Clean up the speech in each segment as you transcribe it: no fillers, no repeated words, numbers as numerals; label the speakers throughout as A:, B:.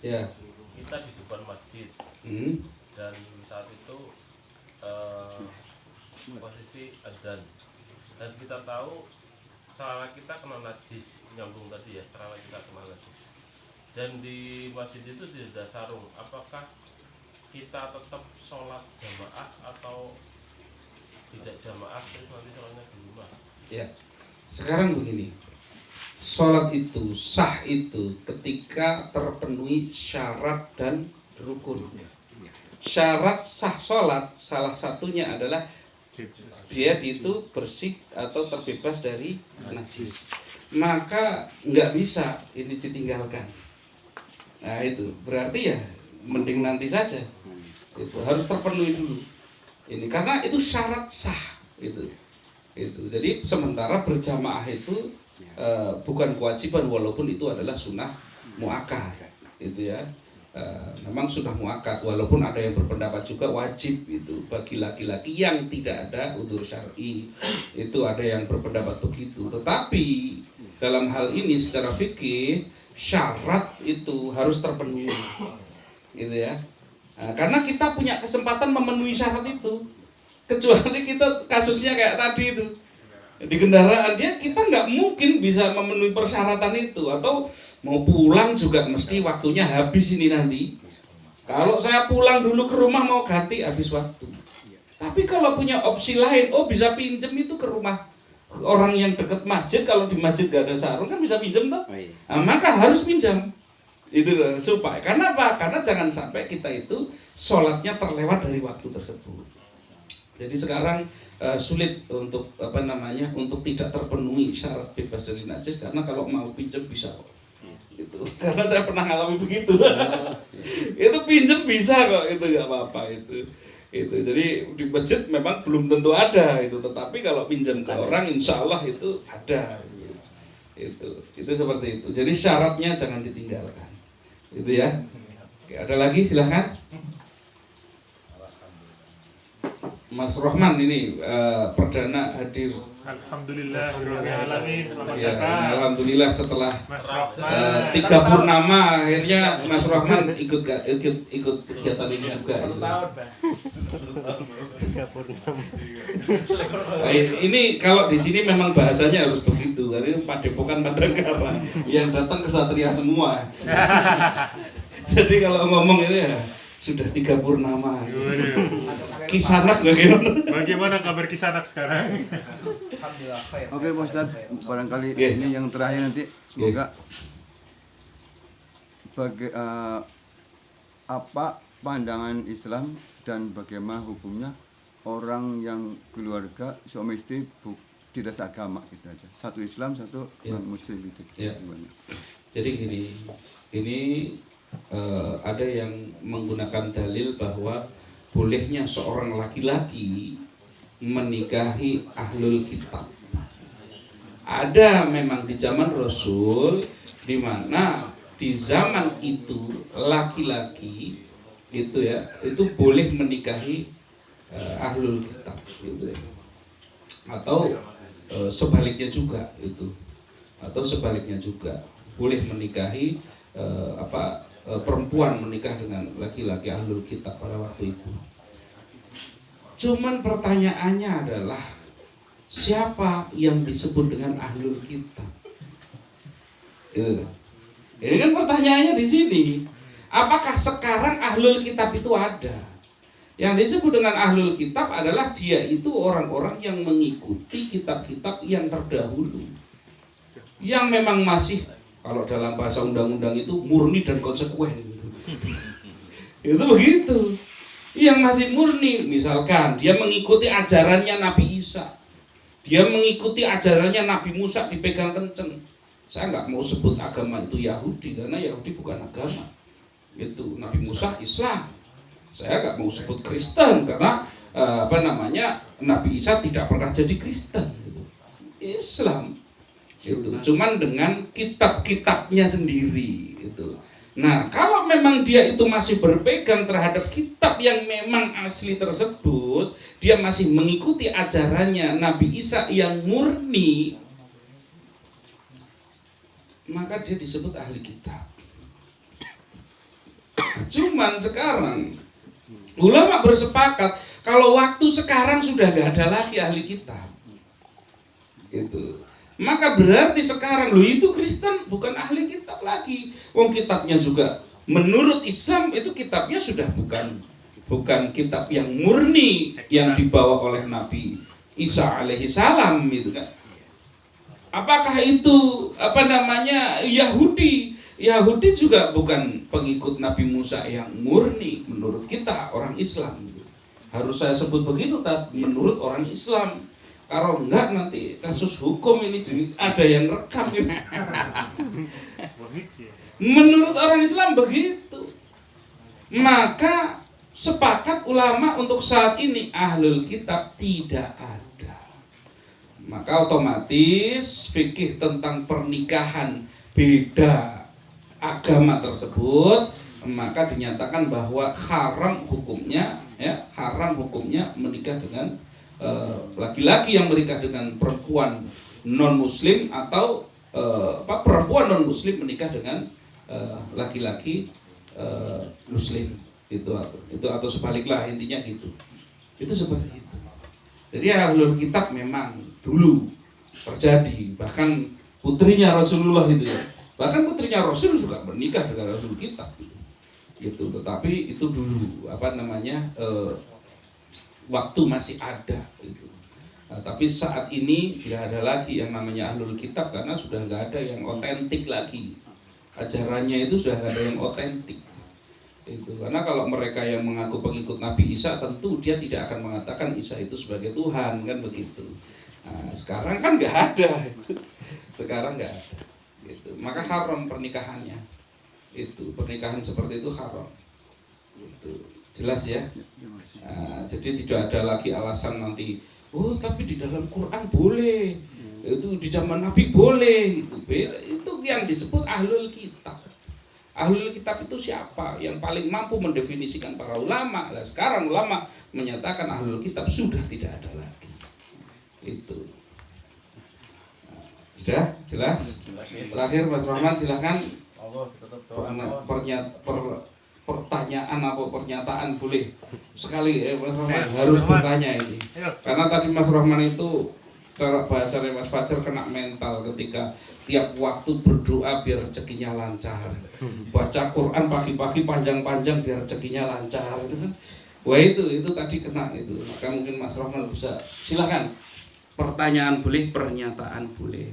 A: Ya.
B: Kita di depan masjid. Dan saat itu posisi azan. Dan kita tahu celana kita kena najis, nyambung tadi ya, celana kita kena najis. Dan di masjid itu tidak ada sarung. Apakah kita tetap sholat jamaah atau tidak jamaah terus nanti sholatnya di rumah?
A: Ya. Sekarang begini. Sholat itu sah itu ketika terpenuhi syarat dan rukun. Syarat sah sholat salah satunya adalah dia itu bersih atau terbebas dari najis. Maka nggak bisa ini ditinggalkan. Nah itu berarti ya mending nanti saja. Itu harus terpenuhi dulu. Ini karena itu syarat sah itu. Jadi sementara berjamaah itu bukan kewajiban walaupun itu adalah sunnah muakkad itu ya. Memang sudah muakkad walaupun ada yang berpendapat juga wajib itu bagi laki-laki yang tidak ada udzur syar'i, itu ada yang berpendapat begitu. Tetapi dalam hal ini secara fikih syarat itu harus terpenuhi gitu ya. Karena kita punya kesempatan memenuhi syarat itu, kecuali kita kasusnya kayak tadi itu di kendaraan dia kita nggak mungkin bisa memenuhi persyaratan itu, atau mau pulang juga mesti waktunya habis ini nanti. Kalau saya pulang dulu ke rumah mau ganti habis waktu. Tapi kalau punya opsi lain, bisa pinjem itu ke rumah orang yang dekat masjid, kalau di masjid gak ada sarung kan bisa pinjem toh. Nah, maka harus pinjam itu loh, supaya karena apa? Karena jangan sampai kita itu sholatnya terlewat dari waktu tersebut. Jadi sekarang sulit untuk untuk tidak terpenuhi syarat bebas dari najis, karena kalau mau pinjam bisa kok. Gitu. Karena saya pernah ngalami begitu. Itu pinjam bisa kok, itu nggak apa-apa itu. Jadi di masjid memang belum tentu ada itu, tetapi kalau pinjam ke orang insya Allah itu ada. Itu seperti itu. Jadi syaratnya jangan ditinggalkan. Itu ya. Oke, ada lagi silahkan. Mas Rohman ini perdana hadir.
C: Alhamdulillah, selamat
A: ya,
C: datang.
A: Alhamdulillah setelah
C: Mas Rohman
A: 3 purnama akhirnya Mas Rohman ikut kegiatan ini juga. Ini kalau di sini memang bahasanya harus begitu. Karena ini Padepokan Madangkara yang datang kesatria semua. Jadi kalau ngomong itu ya sudah 3 purnama. Kisanak bagaimana?
C: Bagaimana kabar Kisanak sekarang?
D: Oke Pak Ustadz, barangkali ini yang terakhir nanti semoga apa pandangan Islam dan bagaimana hukumnya orang yang keluarga suami istri tidak seagama gitu aja, satu Islam satu non Muslim gitu.
A: Jadi ini ada yang menggunakan dalil bahwa bolehnya seorang laki-laki menikahi ahlul kitab. Ada memang di zaman Rasul, di mana di zaman itu laki-laki itu boleh menikahi ahlul kitab gitu ya. Atau sebaliknya juga itu. Atau sebaliknya juga boleh menikahi perempuan menikah dengan laki-laki ahlul kitab pada waktu itu. Cuman pertanyaannya adalah siapa yang disebut dengan ahlul kitab? Ini kan pertanyaannya di sini. Apakah sekarang ahlul kitab itu ada? Yang disebut dengan ahlul kitab adalah dia itu orang-orang yang mengikuti kitab-kitab yang terdahulu, yang memang masih, kalau dalam bahasa undang-undang itu murni dan konsekuen gitu. Itu begitu. Yang masih murni, misalkan dia mengikuti ajarannya Nabi Isa, dia mengikuti ajarannya Nabi Musa dipegang kenceng. Saya nggak mau sebut agama itu Yahudi karena Yahudi bukan agama. Itu Nabi Musa Islam. Saya nggak mau sebut Kristen karena Nabi Isa tidak pernah jadi Kristen. Gitu. Islam. Itu cuman dengan kitab-kitabnya sendiri gitu. Nah, kalau memang dia itu masih berpegang terhadap kitab yang memang asli tersebut, dia masih mengikuti ajarannya Nabi Isa yang murni, maka dia disebut ahli kitab. Cuman sekarang ulama bersepakat kalau waktu sekarang sudah nggak ada lagi ahli kitab. Itu. Maka berarti sekarang lo itu Kristen bukan ahli kitab lagi. Wong kitabnya juga menurut Islam itu kitabnya sudah bukan kitab yang murni yang dibawa oleh Nabi Isa alaihi salam gitu kan. Apakah itu Yahudi? Yahudi juga bukan pengikut Nabi Musa yang murni menurut kita orang Islam. Harus saya sebut begitu menurut orang Islam. Kalau enggak nanti kasus hukum ini ada yang rekam ini. Menurut orang Islam begitu. Maka sepakat ulama untuk saat ini ahlul kitab tidak ada. Maka otomatis fikih tentang pernikahan beda agama tersebut, maka dinyatakan bahwa haram hukumnya menikah dengan laki-laki yang menikah dengan perempuan non muslim atau perempuan non muslim menikah dengan laki-laki muslim itu atau sebaliklah, intinya gitu. Itu seperti itu. Jadi ahlul kitab memang dulu terjadi, bahkan putrinya Rasulullah itu ya. Bahkan putrinya Rasul juga menikah dengan ahlul kitab gitu. Tetapi itu dulu waktu masih ada gitu. Nah, tapi saat ini tidak ada lagi yang namanya ahlul kitab karena sudah nggak ada yang otentik lagi. Ajarannya itu sudah nggak ada yang otentik. Itu karena kalau mereka yang mengaku pengikut Nabi Isa tentu dia tidak akan mengatakan Isa itu sebagai Tuhan kan begitu. Nah, sekarang kan nggak ada itu. Sekarang nggak ada gitu. Maka haram pernikahannya. Itu pernikahan seperti itu haram. Itu jelas ya. Nah, jadi tidak ada lagi alasan nanti tapi di dalam Quran boleh. Itu di zaman Nabi boleh gitu. Itu yang disebut ahlul kitab. Ahlul kitab itu siapa? Yang paling mampu mendefinisikan para ulama. Nah, sekarang ulama menyatakan ahlul kitab sudah tidak ada lagi. Itu. Nah, sudah jelas? Terakhir Mas Rahman silakan. Pertanyaan atau pernyataan boleh sekali Mas Rahman harus bertanya ini. Karena tadi Mas Rahman itu cara bahasanya Mas Fajar kena mental ketika tiap waktu berdoa biar rezekinya lancar, baca Quran pagi-pagi panjang-panjang biar rezekinya lancar itu kan. Wah itu tadi kena itu. Maka mungkin Mas Rahman bisa silakan. Pertanyaan boleh, pernyataan boleh.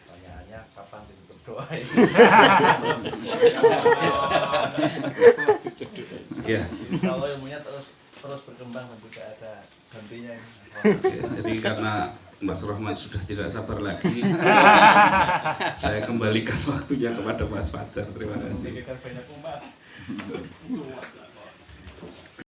B: Pertanyaannya kapan ditutup doa ini?
A: Ya.
B: Kalau ilmunya terus berkembang dan juga ada gantinya ini.
A: Jadi karena Mas Rahman sudah tidak sabar lagi, saya kembalikan waktunya kepada Mas Fajar. Terima kasih.
B: Banyak umat.